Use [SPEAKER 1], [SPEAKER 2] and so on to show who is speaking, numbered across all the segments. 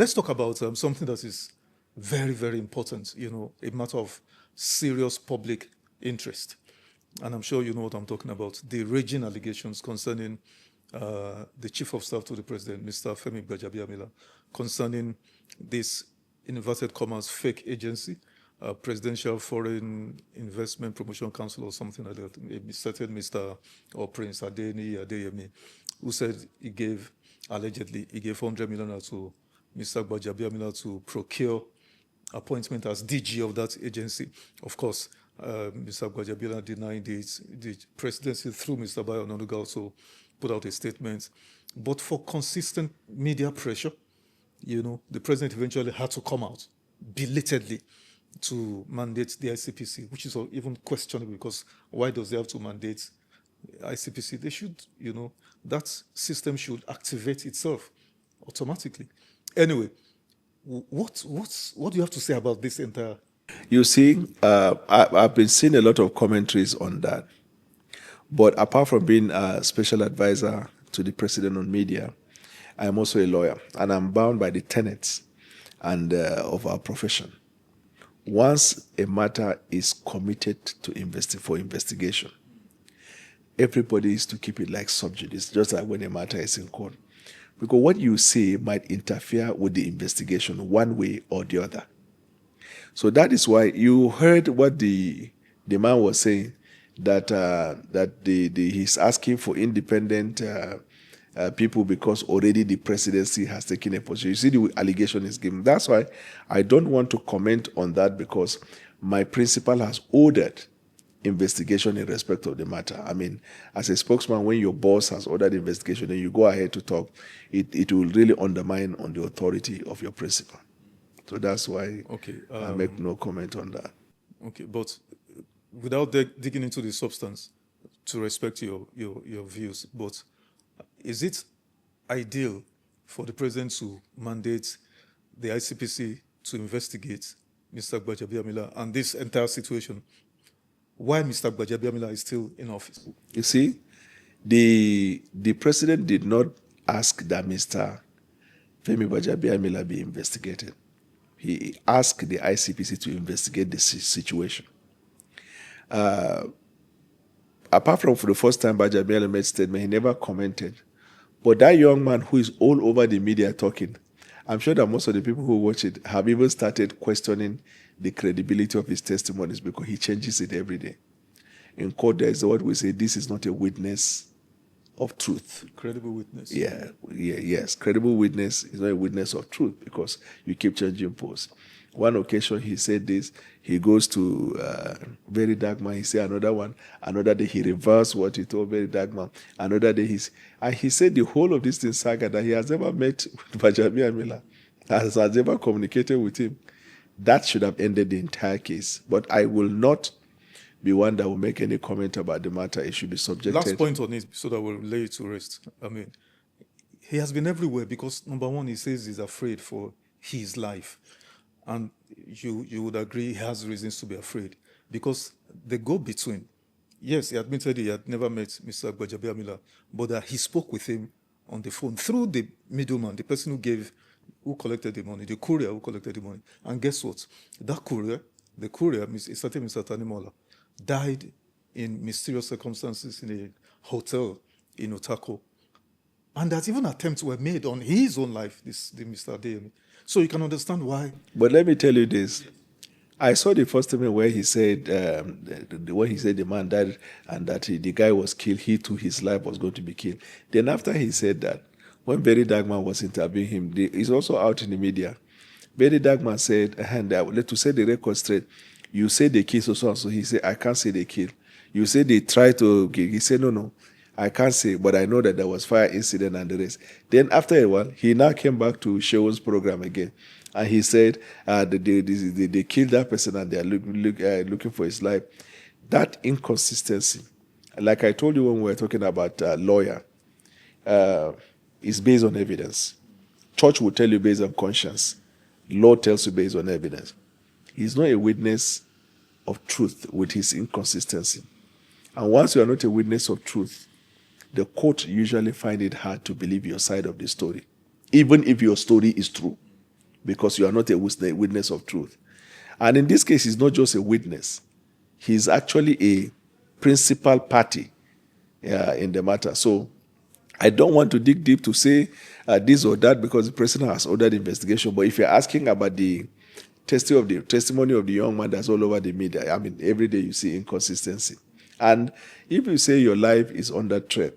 [SPEAKER 1] Let's talk about something that is very, very important, a matter of serious public interest. And I'm sure you know what I'm talking about. The raging allegations concerning the Chief of Staff to the President, Mr. Femi Gbajabiamila, concerning this, in inverted commas, fake agency, Presidential Foreign Investment Promotion Council or something like that, a certain Mr. or Prince Adeyemi, who said allegedly, he gave 100 million to Mr. Gbajabiamila to procure appointment as DG of that agency. Of course, Mr. Gbajabiamila denied it. The presidency, through Mr. Bayo Onanuga, also put out a statement. But for consistent media pressure, the president eventually had to come out belatedly to mandate the ICPC, which is even questionable because why does they have to mandate ICPC? They should, that system should activate itself automatically. Anyway, what do you have to say about this entire?
[SPEAKER 2] You see, I've been seeing a lot of commentaries on that. But apart from being a special advisor to the president on media, I am also a lawyer, and I'm bound by the tenets and of our profession. Once a matter is committed to for investigation, everybody is to keep it like sub judice, just like when a matter is in court. Because what you say might interfere with the investigation one way or the other. So that is why you heard what the man was saying, that he's asking for independent people because already the presidency has taken a position. You see, the allegation is given. That's why I don't want to comment on that, because my principal has ordered investigation in respect of the matter. I mean, as a spokesman, when your boss has ordered investigation and you go ahead to talk, it will really undermine on the authority of your principal. So that's why I make no comment on that.
[SPEAKER 1] Okay, but without digging into the substance, to respect your views, but is it ideal for the president to mandate the ICPC to investigate Mr. Gbajabiamila and this entire situation while Mr. Gbajabiamila is still in office?
[SPEAKER 2] You see, the president did not ask that Mr. Femi Gbajabiamila be investigated. He asked the ICPC to investigate the situation. Apart from for the first time Gbajabiamila made statement, he never commented. But that young man who is all over the media talking, I'm sure that most of the people who watch it have even started questioning the credibility of his testimonies, because he changes it every day. In court, there is what we say, this is not a witness of truth.
[SPEAKER 1] Credible witness.
[SPEAKER 2] Yes. Credible witness is not a witness of truth, because you keep changing posts. One occasion he said this, he goes to Very Dark Man, he said another one, another day he reversed what he told Very Dark Man, another day he said the whole of this thing saga, that he has never met Gbajabiamila, has ever communicated with him. That should have ended the entire case. But I will not be one that will make any comment about the matter. It should be subjected.
[SPEAKER 1] Last point on it, so that we'll lay it to rest. I mean, he has been everywhere because, number one, he says he's afraid for his life. And you would agree he has reasons to be afraid, because they go between. Yes, he admitted he had never met Mr. Gbajabiamila, but that he spoke with him on the phone through the middleman, the person who collected the money, the courier who collected the money. And guess what? That courier, a certain Mr. Tanimola, died in mysterious circumstances in a hotel in Otako. And that even attempts were made on his own life, the Mr. Adeyemi. So you can understand why.
[SPEAKER 2] But let me tell you this. I saw the first statement where he said, when he said the man died and that the guy was killed, he too, his life was going to be killed. Then after he said that, when Very Dark Man was interviewing him, he's also out in the media. Very Dark Man said, to set the record straight, you say they killed so. He said, I can't say they killed. You say they tried to kill. He said, no, I can't say, but I know that there was fire incident and the rest. Then after a while, he now came back to Shewon's program again. And he said they killed that person and they are looking for his life. That inconsistency, like I told you when we were talking about lawyer, is based on evidence. Church will tell you based on conscience. Law tells you based on evidence. He's not a witness of truth with his inconsistency. And once you are not a witness of truth, the court usually find it hard to believe your side of the story, even if your story is true. because you are not a witness of truth. And in this case, he's not just a witness. He's actually a principal party in the matter. So I don't want to dig deep to say this or that because the president has ordered investigation. But if you're asking about the testimony of the young man that's all over the media, I mean, every day you see inconsistency. And if you say your life is under threat,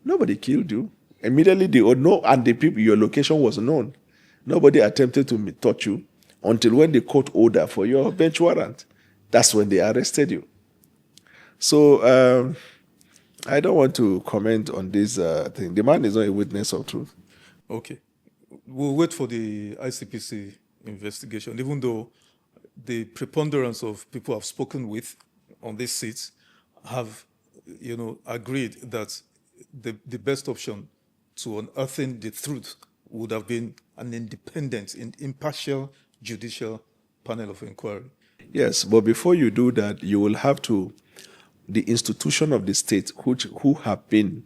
[SPEAKER 2] nobody killed you. Immediately they would know, and the people, your location was known. Nobody attempted to touch you until when the court order for your bench warrant. That's when they arrested you. So I don't want to comment on this thing. The man is not a witness of truth.
[SPEAKER 1] Okay. We'll wait for the ICPC investigation, even though the preponderance of people I've spoken with on this seat have, agreed that the best option to unearthing the truth would have been an independent and impartial judicial panel of inquiry.
[SPEAKER 2] Yes, but before you do that, you will have to, the institution of the state, who have been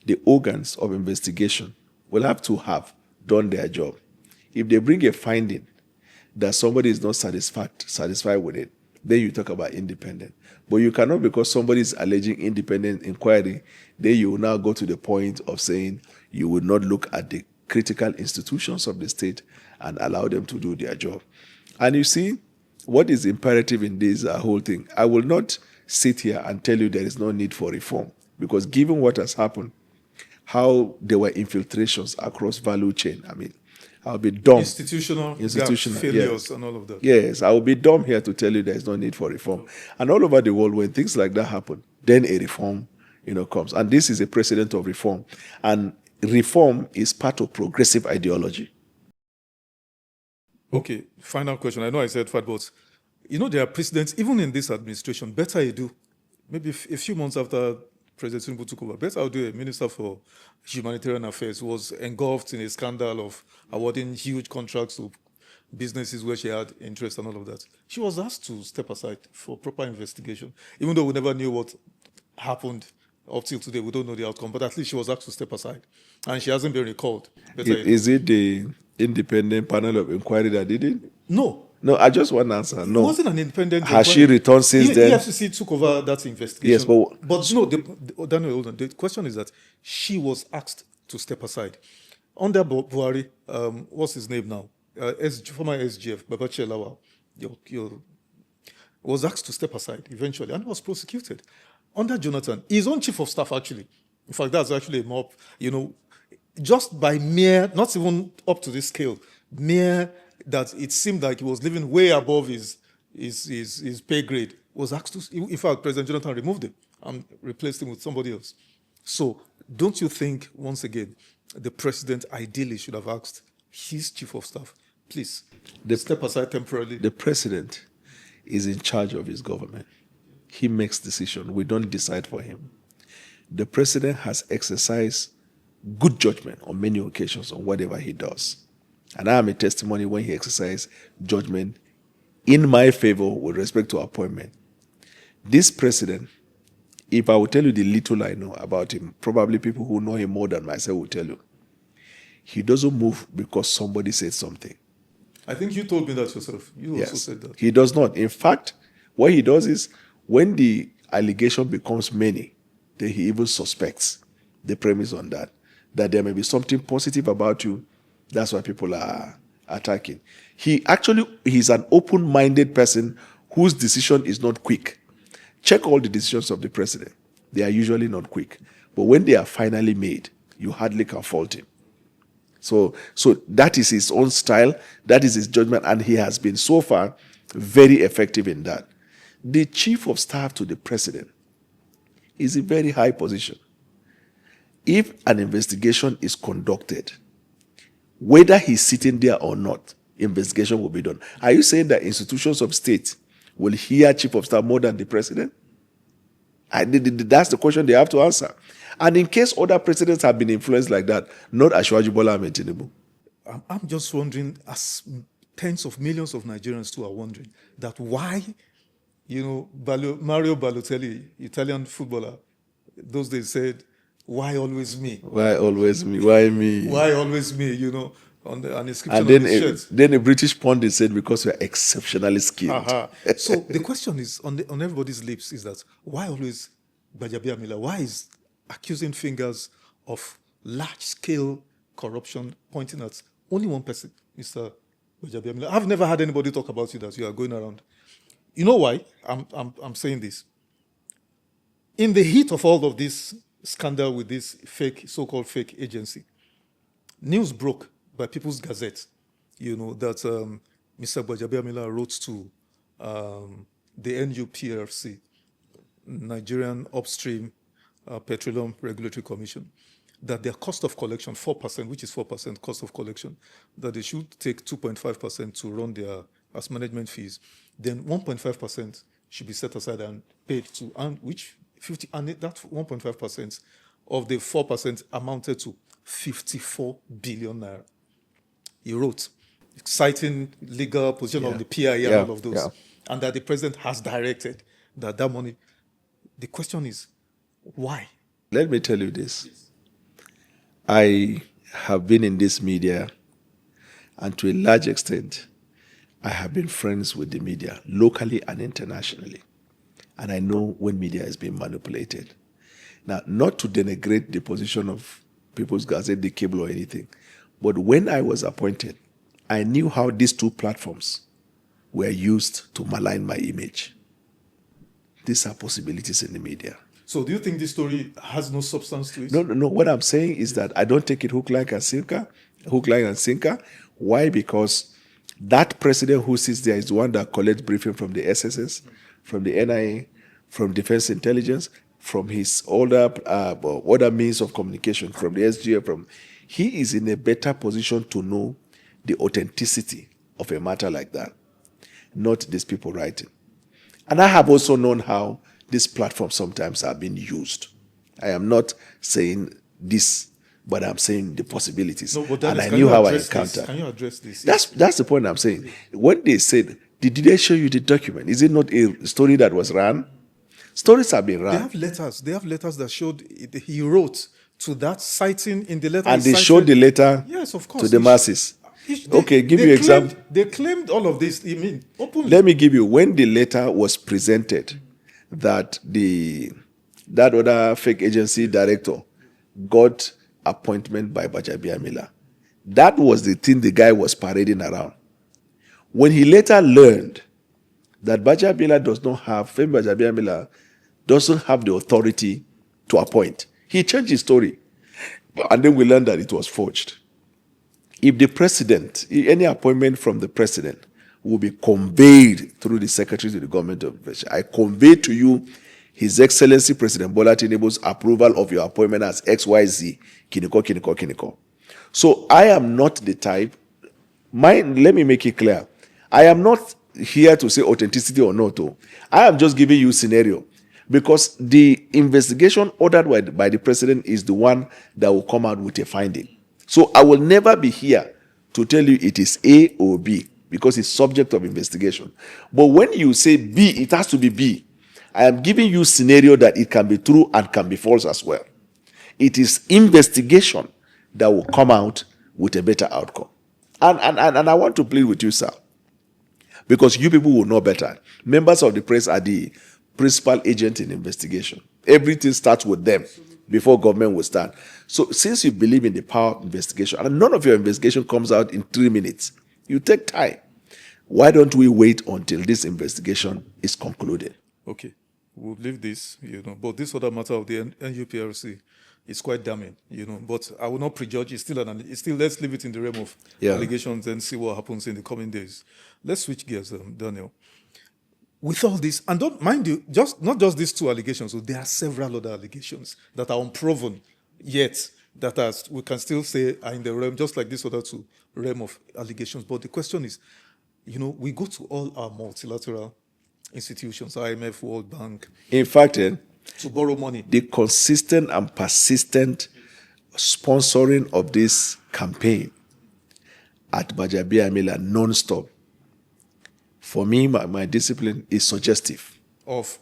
[SPEAKER 2] the organs of investigation, will have to have done their job. If they bring a finding that somebody is not satisfied with it, then you talk about independent. But you cannot, because somebody is alleging independent inquiry, then you will now go to the point of saying you will not look at the critical institutions of the state and allow them to do their job. And you see, what is imperative in this whole thing? I will not sit here and tell you there is no need for reform, because given what has happened, how there were infiltrations across value chain, I mean, I'll be dumb.
[SPEAKER 1] Institutional failures, and all of that.
[SPEAKER 2] Yes, I will be dumb here to tell you there is no need for reform. And all over the world, when things like that happen, then a reform, comes. And this is a precedent of reform. And reform is part of progressive ideology.
[SPEAKER 1] Okay, final question. I know I said fat, but there are precedents, even in this administration. Better you do. Maybe a few months after President Tinubu took over, better I'll do a minister for humanitarian affairs who was engulfed in a scandal of awarding huge contracts to businesses where she had interest and all of that. She was asked to step aside for proper investigation, even though we never knew what happened up till today. We don't know the outcome, but at least she was asked to step aside, and she hasn't been recalled.
[SPEAKER 2] Is it the independent panel of inquiry that did it?
[SPEAKER 1] No,
[SPEAKER 2] I just want to answer. No.
[SPEAKER 1] It wasn't an independent.
[SPEAKER 2] Has she returned since then?
[SPEAKER 1] EFCC took over that investigation.
[SPEAKER 2] Yes,
[SPEAKER 1] but Daniel, hold on. The question is that she was asked to step aside. Under Buhari, what's his name now? Former SGF, Gbajabiamila, was asked to step aside eventually and was prosecuted. Under Jonathan, his own chief of staff, actually. In fact, that's actually a mob, just by mere, not even up to this scale, mere that it seemed like he was living way above his pay grade, was asked to, in fact, President Jonathan removed him and replaced him with somebody else. So don't you think, once again, the president ideally should have asked his chief of staff, please, step aside temporarily?
[SPEAKER 2] The president is in charge of his government. He makes decisions. We don't decide for him. The president has exercised good judgment on many occasions on whatever he does. And I am a testimony when he exercised judgment in my favor with respect to appointment. This president, if I will tell you the little I know about him, probably people who know him more than myself will tell you, he doesn't move because somebody said something.
[SPEAKER 1] I think you told me that yourself. You also said that.
[SPEAKER 2] He does not. In fact, what he does is, when the allegation becomes many, then he even suspects the premise on that there may be something positive about you. That's why people are attacking. He's an open-minded person whose decision is not quick. Check all the decisions of the president. They are usually not quick. But when they are finally made, you hardly can fault him. So that is his own style. That is his judgment. And he has been so far very effective in that. The chief of staff to the president is a very high position. If an investigation is conducted, whether he's sitting there or not, investigation will be done. Are you saying that institutions of state will hear chief of staff more than the president? That's the question they have to answer. And in case other presidents have been influenced like that, not Bwala and Tinubu.
[SPEAKER 1] I'm just wondering, as tens of millions of Nigerians too are wondering, that why, Mario Balotelli, Italian footballer, those days said, why always me?
[SPEAKER 2] Why always me? Why me?
[SPEAKER 1] Why always me? on the an inscription
[SPEAKER 2] And
[SPEAKER 1] on his shirt.
[SPEAKER 2] then a British pundit said, because we are exceptionally skilled.
[SPEAKER 1] So the question is on everybody's lips is that why always Gbajabiamila? Why is accusing fingers of large-scale corruption pointing at only one person, Mr. Gbajabiamila? I've never had anybody talk about you that you are going around. You know why I'm saying this? In the heat of all of this scandal with this fake, so-called fake agency, news broke by People's Gazette, that Mr. Gbajabiamila wrote to the NUPRC, Nigerian Upstream Petroleum Regulatory Commission, that their cost of collection, 4%, which is 4% cost of collection, that they should take 2.5% to run their as management fees. Then 1.5% should be set aside and paid to, and which 50, and that 1.5% of the 4% amounted to 54 billion naira. He wrote, citing legal position of the PIA and all of those, and that the president has directed that money. The question is, why?
[SPEAKER 2] Let me tell you this. I have been in this media, and to a large extent, I have been friends with the media, locally and internationally. And I know when media is being manipulated. Now, not to denigrate the position of People's Gazette, the cable, or anything, but when I was appointed, I knew how these two platforms were used to malign my image. These are possibilities in the media.
[SPEAKER 1] So do you think this story has no substance to it?
[SPEAKER 2] No. What I'm saying is that I don't take it hook, line, and sinker. Why? Because that president who sits there is the one that collects briefing from the SSS, from the NIA, from Defense Intelligence, from his other means of communication, from the SGF. He is in a better position to know the authenticity of a matter like that, not these people writing. And I have also known how these platforms sometimes are being used. I am not saying this, but I'm saying the possibilities.
[SPEAKER 1] No, but
[SPEAKER 2] and I knew how I encountered.
[SPEAKER 1] Can you address this?
[SPEAKER 2] That's the point I'm saying. When they said, did they show you the document? Is it not a story that was run? Stories have been run.
[SPEAKER 1] They have letters that showed he wrote to that, citing in the letter.
[SPEAKER 2] And they showed the letter,
[SPEAKER 1] yes, of course,
[SPEAKER 2] to the masses. Okay, give you example.
[SPEAKER 1] They claimed all of this. I mean, openly.
[SPEAKER 2] Let me give you, when the letter was presented, that that other fake agency director got appointment by Gbajabiamila. That was the thing the guy was parading around. When he later learned that Femi Gbajabiamila doesn't have the authority to appoint, he changed his story. And then we learned that it was forged. If the president, any appointment from the president will be conveyed through the secretary to the government of Nigeria, I convey to you His Excellency President Bwala Tinubu's approval of your appointment as XYZ, Kiniko. So I am not the type, let me make it clear, I am not here to say authenticity or not. I am just giving you scenario, because the investigation ordered by the president is the one that will come out with a finding. So I will never be here to tell you it is A or B, because it's subject of investigation. But when you say B, it has to be B. I am giving you scenario that it can be true and can be false as well. It is investigation that will come out with a better outcome. And I want to plead with you, sir, because you people will know better. Members of the press are the principal agent in investigation. Everything starts with them before government will start. So since you believe in the power of investigation, and none of your investigation comes out in 3 minutes, you take time. Why don't we wait until this investigation is concluded?
[SPEAKER 1] Okay, we'll leave this, but this other matter of the NUPRC is quite damning, but I will not prejudge. It's still, let's leave it in the realm of allegations and see what happens in the coming days. Let's switch gears, Daniel. With all this, and don't mind you, not just these 2 allegations, so there are several other allegations that are unproven yet, that we can still say are in the realm, just like this other 2 realm of allegations. But the question is, we go to all our multilateral institutions, IMF, World Bank.
[SPEAKER 2] In fact,
[SPEAKER 1] to borrow money.
[SPEAKER 2] The consistent and persistent sponsoring of this campaign at Gbajabiamila non-stop, for me, my discipline is suggestive
[SPEAKER 1] of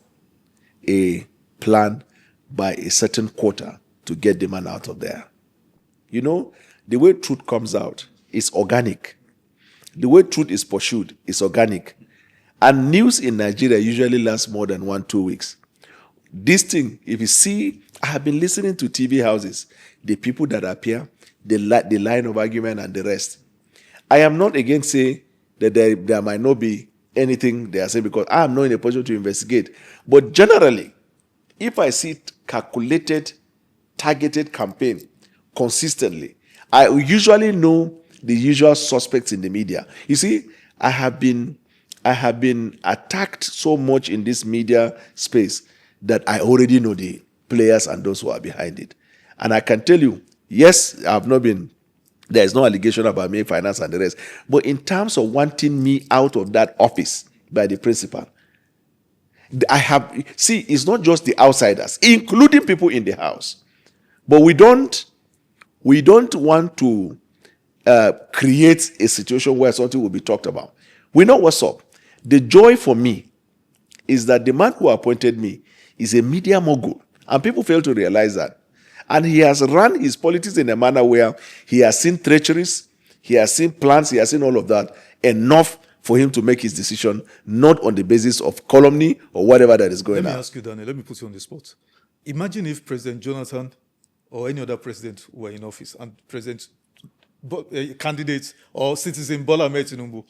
[SPEAKER 2] a plan by a certain quarter to get the man out of there. The way truth comes out is organic. The way truth is pursued is organic. And news in Nigeria usually lasts more than 1-2 weeks. This thing, if you see, I have been listening to TV houses, the people that appear, the line of argument and the rest. I am not again saying that there might not be anything they are saying because I am not in a position to investigate. But generally, if I see calculated, targeted campaign consistently, I usually know the usual suspects in the media. You see, I have been attacked so much in this media space that I already know the players and those who are behind it. And I can tell you, yes, I have not been, there is no allegation about me, finance and the rest. But in terms of wanting me out of that office by the principal, it's not just the outsiders, including people in the house. But we don't want to create a situation where something will be talked about. We know what's up. The joy for me is that the man who appointed me is a media mogul, and people fail to realize that. And he has run his politics in a manner where he has seen treacheries, he has seen plans, he has seen all of that, enough for him to make his decision, not on the basis of calumny or whatever that is going on.
[SPEAKER 1] Let me ask you, Daniel, let me put you on the spot. Imagine if President Jonathan or any other president were in office and candidate or citizen Bwala Tinubu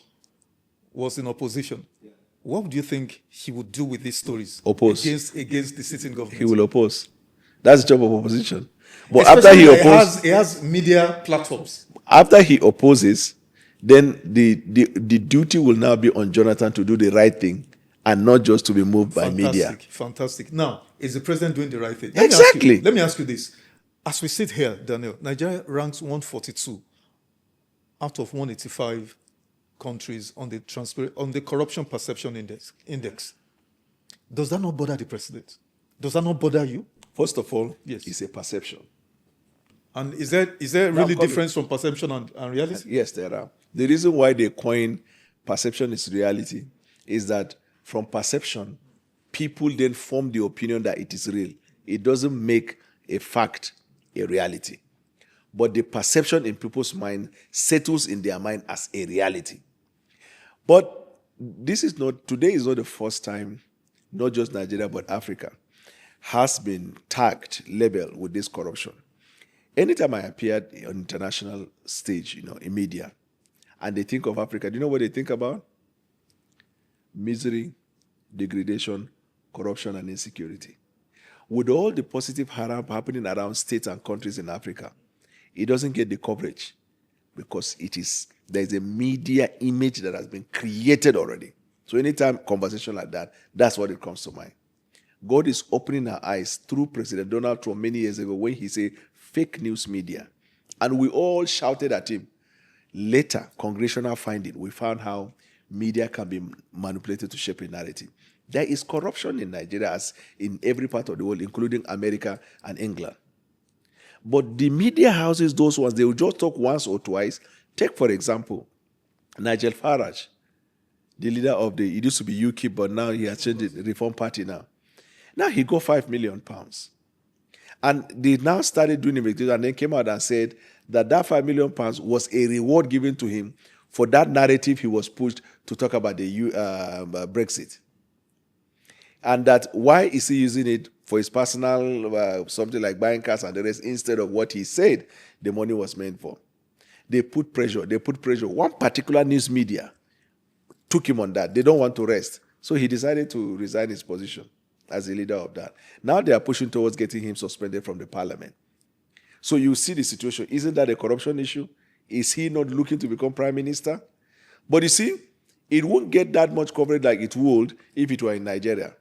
[SPEAKER 1] was in opposition. Yeah. What would you think he would do with these stories?
[SPEAKER 2] Oppose.
[SPEAKER 1] Against the sitting government?
[SPEAKER 2] He will oppose. That's the job of opposition. But
[SPEAKER 1] especially after he opposes, he has media platforms.
[SPEAKER 2] After he opposes, then the duty will now be on Jonathan to do the right thing and not just to be moved by media.
[SPEAKER 1] Fantastic. Now, is the president doing the right thing?
[SPEAKER 2] Exactly.
[SPEAKER 1] Let me ask you this. As we sit here, Daniel, Nigeria ranks 142 out of 185 countries on the corruption perception index. Does that not bother the president? Does that not bother you?
[SPEAKER 2] First of all,
[SPEAKER 1] yes,
[SPEAKER 2] it's a perception.
[SPEAKER 1] And is there really difference from perception and reality?
[SPEAKER 2] Yes, there are. The reason why they coin perception is reality is that from perception, people then form the opinion that it is real. It doesn't make a fact a reality. But the perception in people's mind settles in their mind as a reality. But today is not the first time, not just Nigeria, but Africa has been tagged, labeled with this corruption. Anytime I appeared on international stage, in media, and they think of Africa, do you know what they think about? Misery, degradation, corruption, and insecurity. With all the positive happening around states and countries in Africa, it doesn't get the coverage because there's a media image that has been created already. So anytime conversation like that, that's what it comes to mind. God is opening our eyes through President Donald Trump many years ago when he said fake news media. And we all shouted at him. Later, congressional finding, we found how media can be manipulated to shape a narrative. There is corruption in Nigeria as in every part of the world, including America and England. But the media houses, those ones, they will just talk once or twice. Take, for example, Nigel Farage, the leader of it used to be UKIP, but now he has changed the Reform Party now. Now he got £5 million. And they now started doing investigation and then came out and said that £5 million was a reward given to him for that narrative he was pushed to talk about the Brexit. And that why is he using it for his personal, something like buying cars and the rest, instead of what he said the money was meant for. They put pressure. One particular news media took him on that. They don't want to rest. So he decided to resign his position as the leader of that. Now they are pushing towards getting him suspended from the parliament. So you see the situation. Isn't that a corruption issue? Is he not looking to become prime minister? But you see, it won't get that much coverage like it would if it were in Nigeria.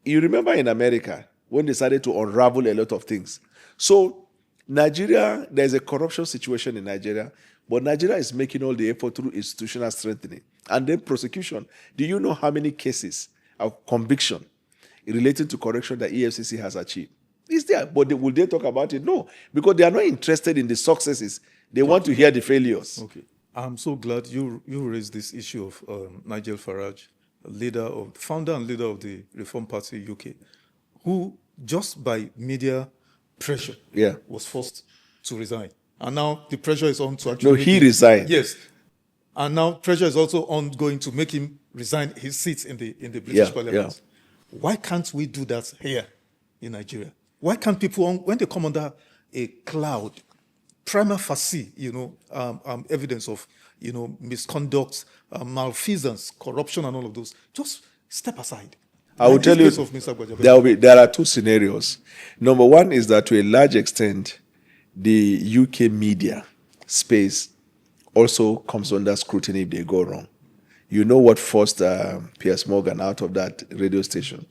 [SPEAKER 2] You remember in America, when they started to unravel a lot of things. So Nigeria, there's a corruption situation in Nigeria, but Nigeria is making all the effort through institutional strengthening. And then prosecution. Do you know how many cases of conviction relating to corruption that EFCC has achieved? It's there, but will they talk about it? No, because they are not interested in the successes. They want to hear the failures.
[SPEAKER 1] Okay. I'm so glad you raised this issue of Nigel Farage, founder and leader of the Reform Party UK, who just by media pressure was forced to resign. And now the pressure is on to
[SPEAKER 2] No,
[SPEAKER 1] actually
[SPEAKER 2] he resigned.
[SPEAKER 1] Yes. And now pressure is also ongoing to make him resign his seat in the British Parliament. Why can't we do that here in Nigeria? Why can't people, when they come under a cloud, prima facie, evidence of, misconduct, malfeasance, corruption, and all of those, just step aside?
[SPEAKER 2] I will tell you,
[SPEAKER 1] Of Mr. Gbajabiamila.
[SPEAKER 2] there are two scenarios. Number one is that to a large extent, the UK media space also comes under scrutiny if they go wrong. You know what forced Piers Morgan out of that radio station,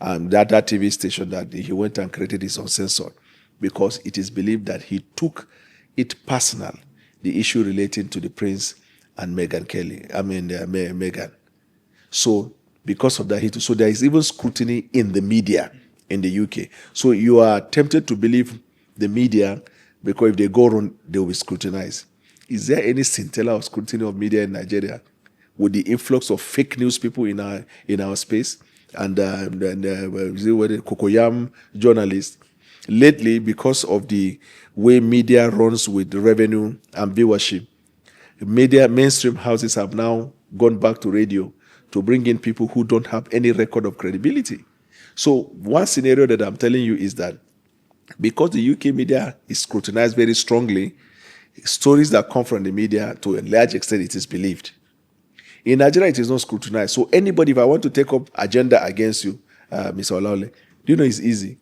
[SPEAKER 2] that TV station that he went and created his uncensored, because it is believed that he took it personal, the issue relating to the Prince and Meghan. So because of that, so there is even scrutiny in the media in the UK. So you are tempted to believe the media, because if they go wrong, they will be scrutinized. Is there any scintilla of scrutiny of media in Nigeria with the influx of fake news people in our space and cocoyam journalists? Lately, because of the way media runs with revenue and viewership, mainstream houses have now gone back to radio to bring in people who don't have any record of credibility. So one scenario that I'm telling you is that because the UK media is scrutinized very strongly, stories that come from the media, to a large extent, it is believed. In Nigeria, it is not scrutinized. So anybody, if I want to take up agenda against you, Mr. Olawale, do you know it's easy?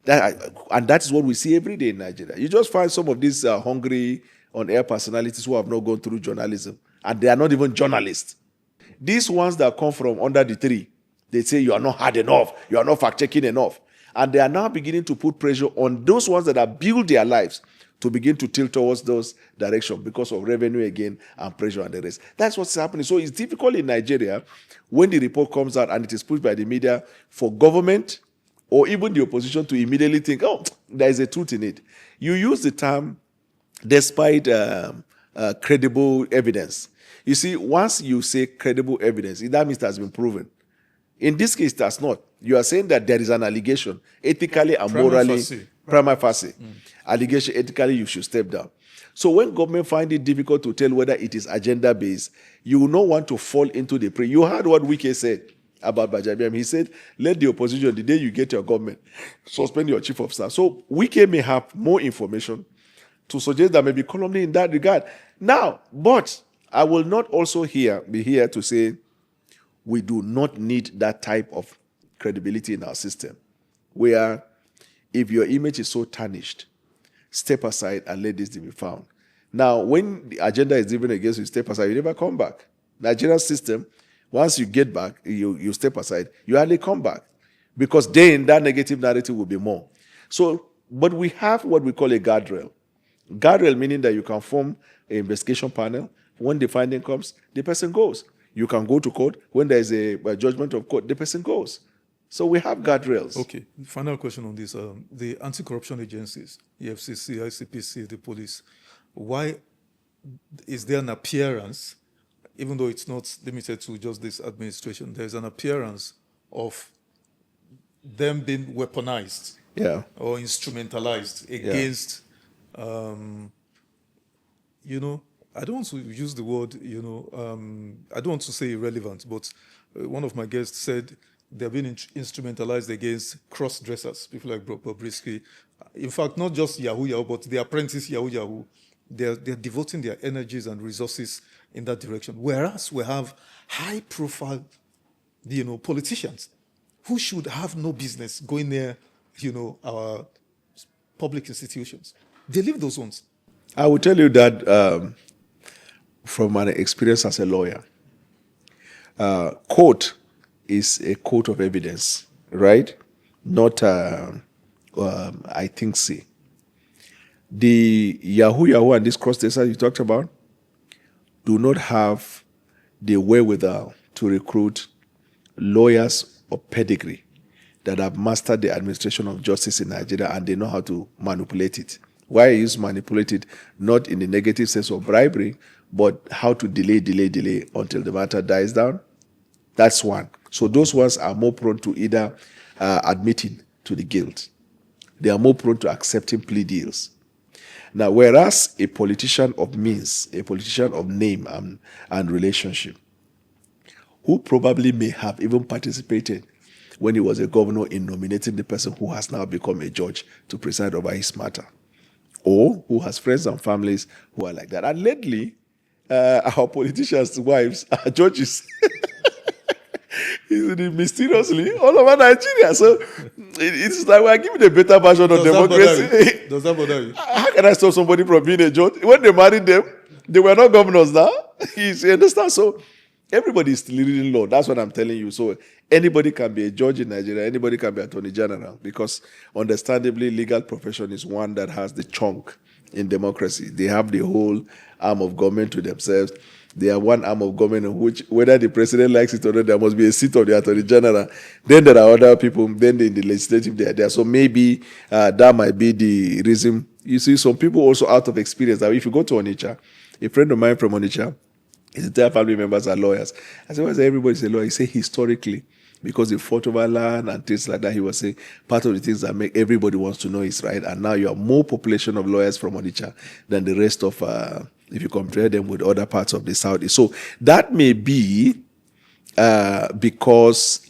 [SPEAKER 2] And that is what we see every day in Nigeria. You just find some of these hungry on-air personalities who have not gone through journalism, and they are not even journalists. These ones that come from under the tree, they say you are not hard enough, you are not fact-checking enough. And they are now beginning to put pressure on those ones that have built their lives to begin to tilt towards those directions because of revenue again and pressure and the rest. That's what's happening. So it's difficult in Nigeria when the report comes out and it is pushed by the media for government or even the opposition to immediately think, oh, there is a truth in it. You use the term despite credible evidence. You see, once you say credible evidence, that means it has been proven. In this case, it has not. You are saying that there is an allegation, ethically and morally, prima facie. Allegation, ethically, you should step down. So when government find it difficult to tell whether it is agenda-based, you will not want to fall into the prey. You heard what Wike said about Gbajabiamila. He said, let the opposition, the day you get your government, suspend your chief of staff. So Wike may have more information to suggest that maybe calumny in that regard. Now, but I will not also be here to say we do not need that type of credibility in our system, where if your image is so tarnished, step aside and let this be found. Now, when the agenda is driven against you, step aside, you never come back. Nigerian system, once you get back, you step aside, you hardly come back, because then that negative narrative will be more. So, but we have what we call a guardrail. Guardrail meaning that you can form an investigation panel. When the finding comes, the person goes. You can go to court. When there is a judgment of court, the person goes. So we have guardrails.
[SPEAKER 1] Okay. Final question on this. The anti-corruption agencies, EFCC, ICPC, the police, why is there an appearance, even though it's not limited to just this administration, there's an appearance of them being weaponized or instrumentalized against, I don't want to use the word, I don't want to say irrelevant, but one of my guests said they're being instrumentalized against cross-dressers, people like Bobrisky. In fact, not just Yahoo, but the apprentice Yahoo. They're devoting their energies and resources in that direction. Whereas we have high-profile, politicians who should have no business going near, our public institutions. They leave those ones.
[SPEAKER 2] I will tell you that from my experience as a lawyer, court is a court of evidence, right? Not, I think, see. The Yahoo and this cross-dressers you talked about do not have the wherewithal to recruit lawyers of pedigree that have mastered the administration of justice in Nigeria, and they know how to manipulate it. Why I use manipulated, not in the negative sense of bribery, but how to delay until the matter dies down. That's one. So those ones are more prone to either admitting to the guilt. They are more prone to accepting plea deals. Now, whereas a politician of means, a politician of name and relationship, who probably may have even participated when he was a governor in nominating the person who has now become a judge to preside over his matter, or who has friends and families who are like that. And lately, our politicians' wives are judges. Mysteriously all over Nigeria. So it's like we're giving a better version of democracy.
[SPEAKER 1] Does that bother you?
[SPEAKER 2] How can I stop somebody from being a judge? When they married them, they were not governors now. You understand? So everybody is still reading law. That's what I'm telling you. So anybody can be a judge in Nigeria. Anybody can be attorney general, because understandably, legal profession is one that has the chunk in democracy. They have the whole arm of government to themselves. They are one arm of government in which, whether the president likes it or not, there must be a seat of the attorney general. Then there are other people. Then in the legislative, they are there. So maybe that might be the reason. You see, some people also out of experience. That if you go to Onitsha, a friend of mine from Onitsha, his entire family members are lawyers. I said, why is everybody's a lawyer? He said, historically, because they fought over land and things like that, he was saying part of the things that make everybody wants to know is right. And now you have more population of lawyers from Onitsha than the rest of, if you compare them with other parts of the South. So that may be because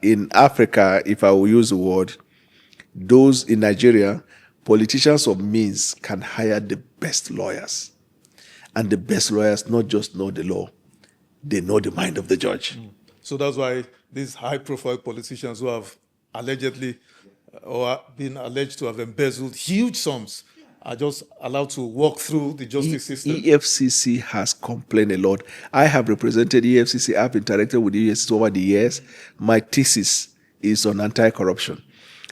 [SPEAKER 2] in Africa, if I will use the word, those in Nigeria, politicians of means can hire the best lawyers. And the best lawyers not just know the law, they know the mind of the judge.
[SPEAKER 1] So that's why these high-profile politicians who have allegedly or been alleged to have embezzled huge sums are just allowed to walk through the justice system.
[SPEAKER 2] EFCC has complained a lot. I have represented EFCC. I've interacted with EFCC over the years. My thesis is on anti-corruption.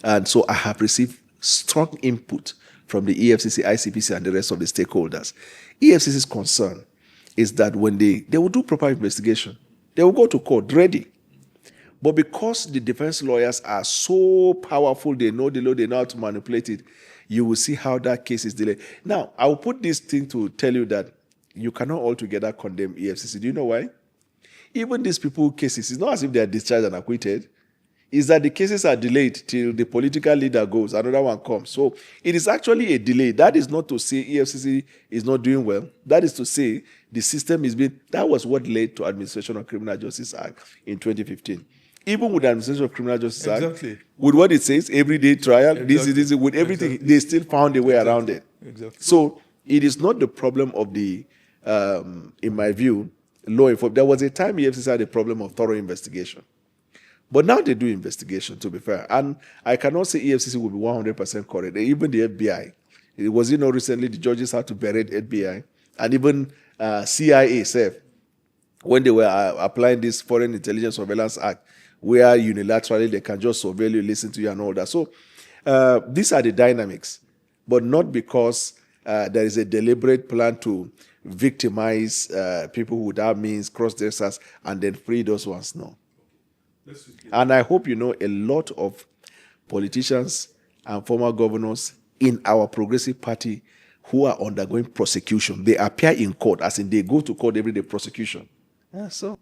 [SPEAKER 2] And so I have received strong input from the EFCC, ICPC, and the rest of the stakeholders. EFCC's concern is that when they will do proper investigation, they will go to court ready. But because the defense lawyers are so powerful, they know the law, they know how to manipulate it, you will see how that case is delayed. Now, I will put this thing to tell you that you cannot altogether condemn EFCC. Do you know why? Even these people cases, it's not as if they are discharged and acquitted. Is that the cases are delayed till the political leader goes, another one comes. So it is actually a delay. That is not to say EFCC is not doing well. That is to say the system is being, that was what led to Administration of Criminal Justice Act in 2015. Even with the Administration of Criminal Justice Act, with what it says, everyday trial, this, with everything, they still found a way around it. So it is not the problem of the, in my view, law enforcement. There was a time EFCC had a problem of thorough investigation. But now they do investigation, to be fair. And I cannot say EFCC will be 100% correct. Even the FBI. It was, recently the judges had to berate FBI. And even CIA itself, when they were applying this Foreign Intelligence Surveillance Act, where unilaterally they can just surveil you, listen to you and all that. So these are the dynamics. But not because there is a deliberate plan to victimize people without means, cross-dressers, and then free those ones. No. And I hope you know a lot of politicians and former governors in our progressive party who are undergoing prosecution. They appear in court, as in they go to court every day, prosecution. Yeah, so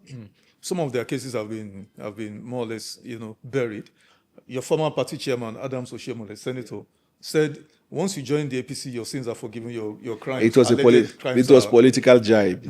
[SPEAKER 1] some of their cases have been more or less, buried. Your former party chairman, Adams Oshiomhole, senator, said once you join the APC, your sins are forgiven, your crimes.
[SPEAKER 2] It was political jibe.